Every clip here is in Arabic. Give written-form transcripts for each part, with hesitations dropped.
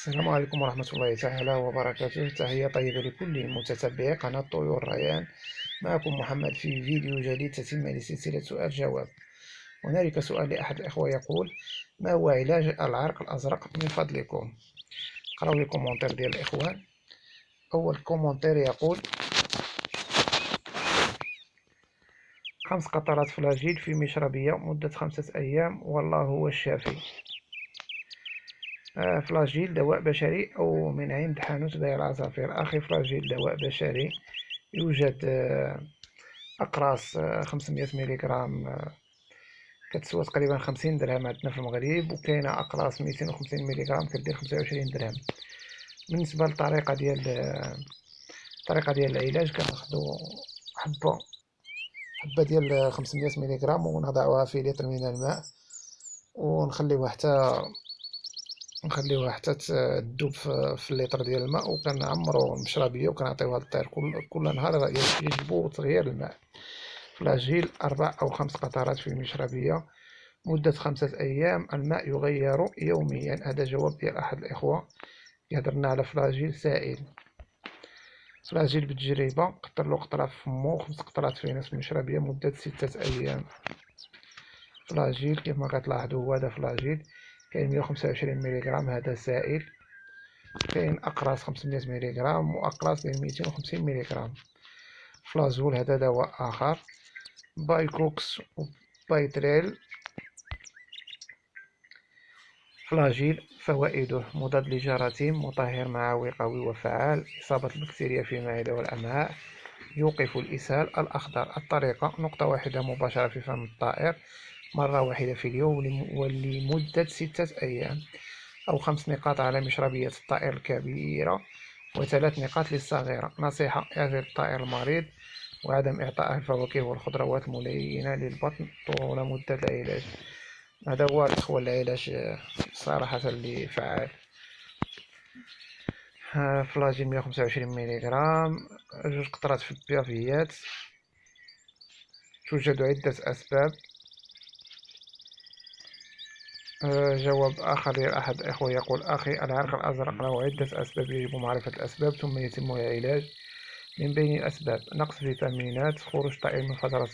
السلام عليكم ورحمة الله تعالى وبركاته. تحية طيبة لكل متتبعي قناة طيور ريان. معكم محمد في فيديو جديد تتم لسلسلة سؤال جواب. هنالك سؤال لأحد الإخوة يقول: ما هو علاج العرق الأزرق من فضلكم؟ قرأوا لي الكومنتير ديال الإخوان. أول كومنتير يقول: 5 قطرات فلاجيل في مشربية مدة 5 أيام والله هو الشافي. فلاجيل دواء بشري أو من عند حانوت بيع العصافير؟ أخي، فلاجيل دواء بشري. يوجد أقراص 500 ملغ، كتسوى تقريبا 50 درهم عندنا في المغرب، وكاينة أقراص 250 ملغ كدير 25 درهم. بالنسبة للطريقة ديال العلاج، كناخدو حبة ديال 500 ملغ ونضعها في لتر من الماء، ونخليوها حتى تذوب في اللتر ديال الماء، وكنعمرو المشربية وكنعطيوها للطير كل نهار. يجب تغيير الماء. فلاجيل 4 أو 5 قطرات في مشربية مدة 5 أيام، الماء يغير يوميا. هذا جواب ديال أحد الإخوة يهدرنا على فلاجيل سائل. فلاجيل بالتجربة: قطرلو قطرة في فمو، 5 قطرات في نصف مشربية مدة 6 أيام. فلاجيل كما كتلاحظوا هو هذا فلاجيل، كاين 125 ملغ، هذا سائل. كاين أقراص 500 ملغ وأقراص 250 ملغ. فلازول هذا دواء آخر. بايكوكس وبايتريل. فلاجيل فوائده: مضاد للجراثيم، مطهر معوي قوي وفعال، إصابة البكتيريا في المعدة والأمعاء، يوقف الإسهال الأخضر. الطريقة: نقطة واحدة مباشرة في فم الطائر مرة واحدة في اليوم ولمدة 6 أيام، أو 5 نقاط على مشربية الطائر الكبيرة و3 نقاط للصغيرة. نصيحة: اعزل الطائر المريض وعدم إعطائه الفواكه والخضروات الملينة للبطن طول مدة العلاج. هذا هو الإخوة العلاج صراحة اللي فعال. فلاجيل 125 ملغ، 2 قطرات في البافيات. توجد عدة أسباب. جواب آخر لأحد الإخوة يقول: أخي، العرق الأزرق له عدة أسباب، يجب معرفة الأسباب ثم يتم العلاج. من بين الأسباب: نقص فيتامينات، خروج طائر من فترة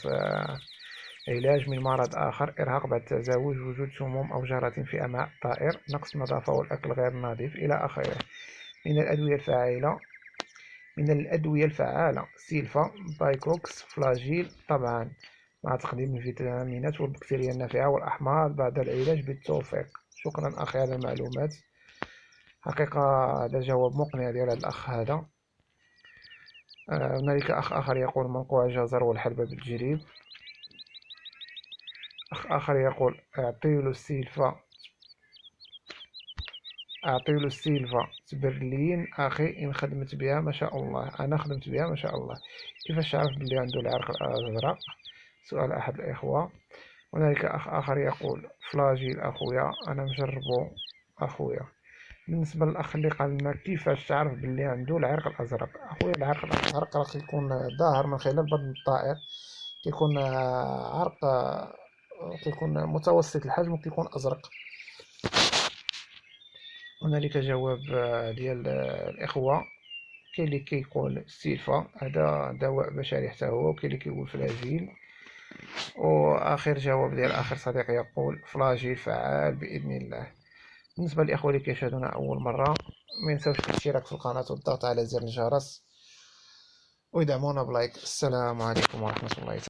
علاج من مرض آخر، إرهاق بعد التزاوج، وجود سموم أو جراثيم في أمعاء الطائر، نقص النظافة والأكل غير نظيف، إلى آخره. من الأدوية الفعالة: سيلفا، بايكوكس، فلاجيل، طبعا مع تقديم الفيتامينات والبكتيريا النافعة والأحماض بعد العلاج بالتوفيق. شكرا أخي على المعلومات. حقيقة هذا جواب مقنع ديال هذا الأخ هذا. هنالك أخ آخر يقول: منقوع الجزر والحلبة بالجريب. أخ آخر يقول: أعطيلو السيلفا تبرلين. أخي، إن خدمت بها ما شاء الله. أنا خدمت بها ما شاء الله. كيفاش عرف بلي عنده العرق الأزرق؟ سؤال أحد الإخوة. هنالك أخ آخر يقول: فلاجيل أخويا، أنا مجربو أخويا. بالنسبة للأخ اللي قال لنا كيفاش تعرف بلي عنده العرق الأزرق: أخويا، العرق الأزرق راه كيكون ظاهر من خلال بطن الطائر، كيكون عرق، كيكون متوسط الحجم وكيكون أزرق. هنالك جواب ديال الإخوة. كاين اللي كيقول سيلفا، هذا دواء بشري حتى هو، وكاين اللي كيقول فلاجيل. وآخر جواب ديال آخر صديق يقول: فلاجيل فعال بإذن الله. بالنسبة للإخوة اللي كيشاهدونا أول مرة، ما ينساوش الاشتراك في القناة والضغط على زر الجرس ويدعمونا بلايك. السلام عليكم ورحمة الله تعالى.